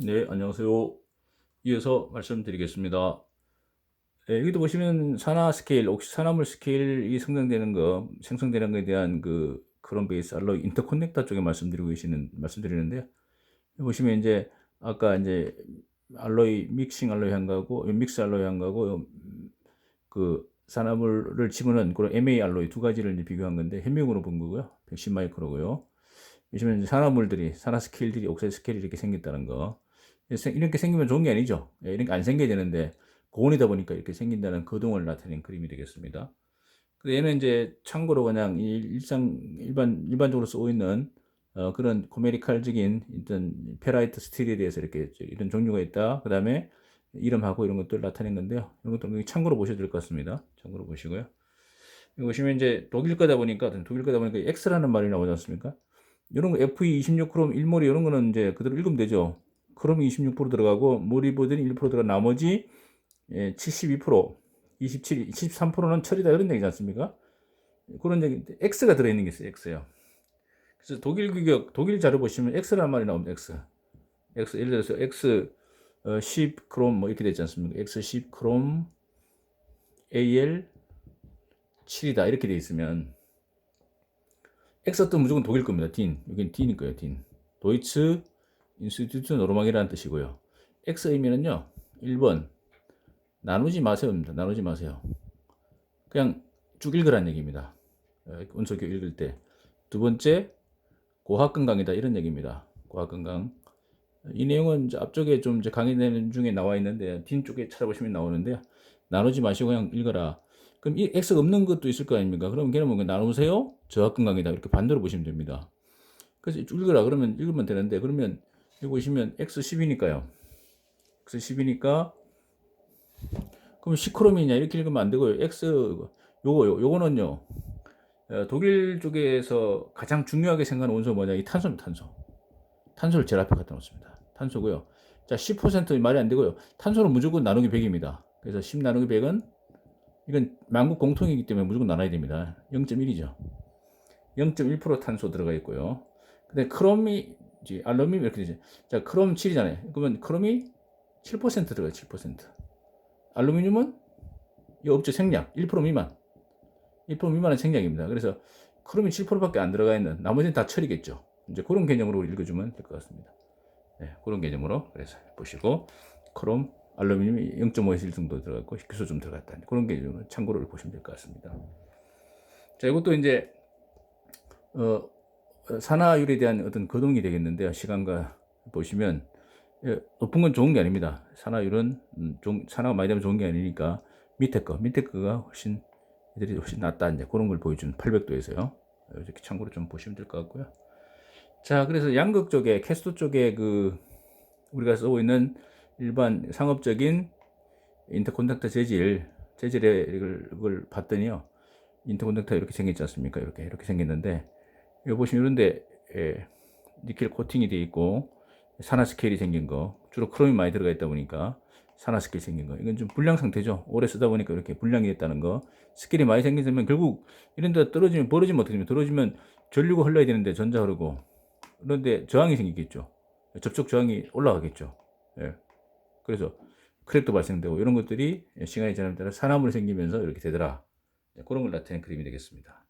네, 안녕하세요. 이어서 말씀드리겠습니다. 네, 여기도 보시면 산화 스케일, 혹시 산화물 스케일이 성장되는 거, 생성되는 것에 대한 그런 베이스 알로이 인터코넥터 쪽에 말씀드리는데요. 여기 보시면 이제 아까 이제 알로이 믹싱 알로이 한거하고 믹스 알로이 한거하고 그 산화물을 집어넣은 그런 MA 알로이 두 가지를 이제 비교한 건데 현미경으로 본 거고요. 110 마이크로고요. 보시면 이제 산화물들이 산화 스케일들이 옥사이드 스케일이 이렇게 생겼다는 거. 이렇게 생기면 좋은 게 아니죠. 예, 이렇게 안 생겨야 되는데 고온이다 보니까 이렇게 생긴다는 거동을 나타낸 그림이 되겠습니다. 근데 얘는 이제 참고로 그냥 일반적으로 쓰고 있는 그런 코메디칼적인 어떤 페라이트 스틸에 대해서 이렇게 이런 종류가 있다. 그 다음에 이름하고 이런 것들 나타낸 건데요. 이런 것도 참고로 보셔도 될 것 같습니다. 참고로 보시고요. 여기 보시면 이제 독일 거다 보니까 X라는 말이 나오지 않습니까? 이런 거 FE26 크롬 1몰이 이런 거는 이제 그대로 읽으면 되죠. 크롬이 26% 들어가고 몰이보드는 1% 들어가 나머지 72%, 27, 23%는 철이다 이런 얘기지 않습니까? 그런 얘기 X가 들어있는 게 있어요. X요. 그래서 독일 자료 보시면 X라는 말이 나옵니다. X 예를 들어서 X 10 크롬 뭐 이렇게 되지 않습니까? X 10 크롬 AL 7이다 이렇게 돼 있으면 X도 무조건 독일 겁니다. 딘. 여기는 딘이니까요. 딘. 도이츠 인스티튜트 노르망이라는 뜻이고요. X 의미는요. 1번 나누지 마세요입니다. 나누지 마세요. 그냥 쭉 읽으라는 얘기입니다. 원소교 읽을 때. 두 번째 고학 건강이다 이런 얘기입니다. 고학 건강. 이 내용은 이제 앞쪽에 좀 이제 강의 내용 중에 나와 있는데 딘 쪽에 찾아보시면 나오는데 나누지 마시고 그냥 읽어라. 그럼 이 X가 없는 것도 있을 거 아닙니까? 그럼 걔는 뭐 나누세요? 저학 건강이다 이렇게 반대로 보시면 됩니다. 그래서 읽으라 그러면 읽으면 되는데 그러면 여기 보시면 X10이니까요. X10이니까 그럼 시크롬이냐 이렇게 읽으면 안 되고요. 요거는요. 독일 쪽에서 가장 중요하게 생각하는 원소가 뭐냐? 이 탄소입니다. 탄소를 제일 앞에 갖다 놓습니다. 탄소고요. 자, 10% 말이 안 되고요. 탄소는 무조건 나누기 100입니다. 그래서 10 나누기 100은 이건 만국 공통이기 때문에 무조건 나눠야 됩니다. 0.1이죠. 0.1% 탄소 들어가 있고요. 근데 크롬이 알루미늄 이렇게 되죠. 자, 크롬 7이잖아요. 그러면 크롬이 7% 들어가요. 7%. 알루미늄은 이 업체 생략 1% 미만. 1% 미만은 생략입니다. 그래서 크롬이 7%밖에 안 들어가 있는 나머지는 다 철이겠죠. 이제 그런 개념으로 읽어주면 될 것 같습니다. 네, 그런 개념으로 그래서 보시고 크롬, 알루미늄이 0.5실 정도 들어갔고 희소 좀 들어갔다. 그런 개념으로 참고로 보시면 될 것 같습니다. 자, 이것도 이제 어, 산화율에 대한 어떤 거동이 되겠는데요. 시간과 보시면 높은 건 좋은 게 아닙니다. 산화율은 산화가 많이 되면 좋은 게 아니니까 밑에 거가 훨씬 애들이 훨씬 낫다 이제 그런 걸 보여준 800도에서요. 이렇게 참고로 좀 보시면 될 것 같고요. 자, 그래서 양극 쪽에 캐스토 쪽에 우리가 쓰고 있는 일반 상업적인 인터콘덕터 재질의 이걸 봤더니요. 인터콘덕터 이렇게 생겼지 않습니까? 이렇게 생겼는데 여기 보시면 이런데 니켈 코팅이 되어 있고 산화 스케일이 생긴 거 주로 크롬이 많이 들어가 있다 보니까 산화 스케일 생긴 거 이건 좀 불량 상태죠. 오래 쓰다 보니까 이렇게 불량이 됐다는 거. 스케일이 많이 생기면 결국 이런 데 벌어지면 어떻게 되면 떨어지면 전류가 흘러야 되는데 전자 흐르고 그런데 저항이 생기겠죠. 접촉 저항이 올라가겠죠. 예. 그래서 크랙도 발생되고 이런 것들이 시간이 지남에 따라 산화물이 생기면서 이렇게 되더라. 그런 걸 나타낸 그림이 되겠습니다.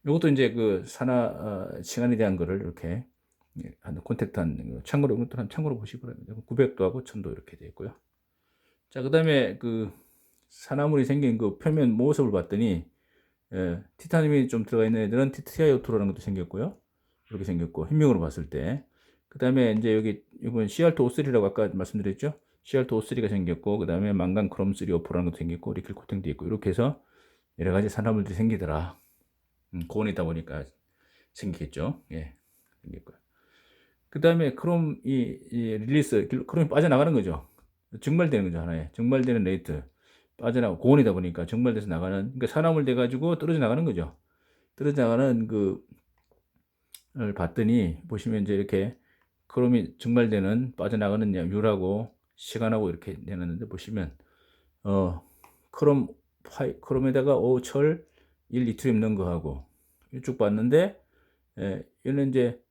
이것도 이제 그 시간에 대한 거를 이렇게 한 콘택트한 참고로 이것도 한 참고로 보시기 바랍니다. 900도하고 1000도 이렇게 되어 있고요. 자, 그다음에 그 산화물이 생긴 그 표면 모습을 봤더니 티타늄이 좀 들어가 있는 애들은 TiO2라는 것도 생겼고요. 이렇게 생겼고 현명으로 봤을 때 그다음에 이제 여기 이번 CR2O3라고 아까 말씀드렸죠. CR2O3가 생겼고 그다음에 망간 크롬 3O4라는 것도 생겼고 리클 코팅도 있고 이렇게 해서 여러 가지 산화물들이 생기더라. 고온이다 보니까 생기겠죠. 예, 생겼고요. 그 다음에 크롬이 빠져나가는 거죠. 증발되는 거죠, 하나에. 증발되는 레이트. 고온이다 보니까 증발돼서 나가는, 그러니까 산화물 돼가지고 떨어져 나가는 거죠. 떨어져 나가는 을 봤더니, 보시면 이제 이렇게 크롬이 빠져나가는 율하고 시간하고 이렇게 내놨는데, 보시면, 어, 크롬에다가 철, 1 리튬 넣은 거하고, 쭉 봤는데, 얘는 이제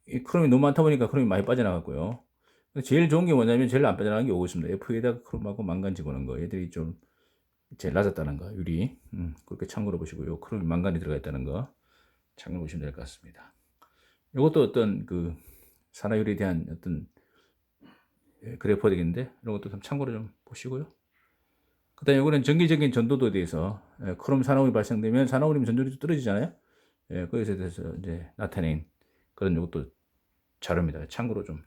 이 크롬이 너무 많다 보니까 크롬이 많이 빠져나갔고요. 제일 좋은 게 뭐냐면 제일 안 빠져나가는 게 오고 있습니다. F에다가 크롬하고 망간 집어넣은 거. 얘들이 좀 제일 낮았다는 거. 유리. 그렇게 참고로 보시고요. 크롬이 망간이 들어가 있다는 거 참고로 보시면 될 것 같습니다. 이것도 어떤 그 산화율에 대한 어떤 그래프가 되겠는데 이런 것도 좀 참고로 좀 보시고요. 그 다음에 이거는 정기적인 전도도에 대해서 크롬 산화물이 발생되면 산화물이면 전도율이 떨어지잖아요. 그것에 대해서 이제 나타낸 그런 이것도 자료입니다. 참고로 좀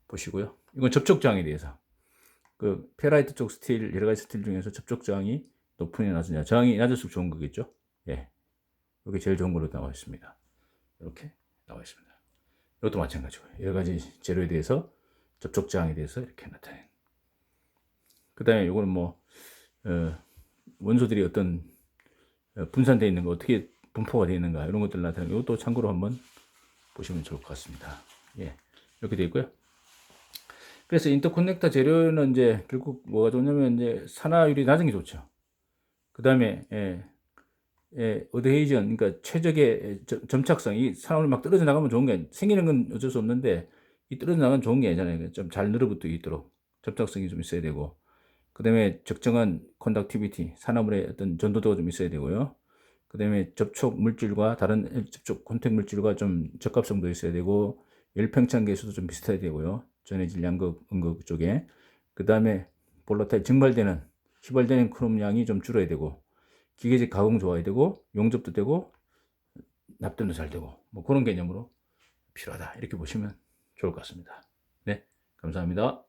보시고요. 이건 접촉 저항에 대해서 그 페라이트 쪽 스틸 여러 가지 스틸 중에서 접촉 저항이 높으냐 낮으냐 저항이 낮을수록 좋은 거겠죠. 예, 이게 제일 좋은 걸로 나와 있습니다. 이렇게 나와 있습니다. 이것도 마찬가지고요. 여러 가지 재료에 대해서 접촉 저항에 대해서 이렇게 나타낸. 그 다음에 이거는 뭐 원소들이 어떤 분산되어 있는 거 어떻게 분포가 되어 있는가 이런 것들 나타내는 이것도 참고로 한번 보시면 좋을 것 같습니다. 예, 이렇게 되어 있고요. 그래서 인터커넥터 재료는 이제 결국 뭐가 좋냐면 이제 산화율이 낮은 게 좋죠. 그 다음에 어드헤이전 그러니까 최적의 점착성 이 산화물이 막 떨어져 나가면 좋은 게 생기는 건 어쩔 수 없는데 이 떨어져 나가면 좋은 게 아니잖아요. 좀 잘 늘어붙어 있도록 접착성이 좀 있어야 되고 그 다음에 적정한 컨덕티비티 산화물의 어떤 전도도가 좀 있어야 되고요. 그 다음에 접촉 물질과 다른 접촉 콘택 물질과 좀 적합성도 있어야 되고 열팽창 계수도 좀 비슷해야 되고요. 전해질 양극, 음극 쪽에. 그 다음에 볼라타일 증발되는 휘발되는 크롬 양이 좀 줄어야 되고 기계적 가공 좋아야 되고 용접도 되고 납땜도 잘 되고 뭐 그런 개념으로 필요하다 이렇게 보시면 좋을 것 같습니다. 네, 감사합니다.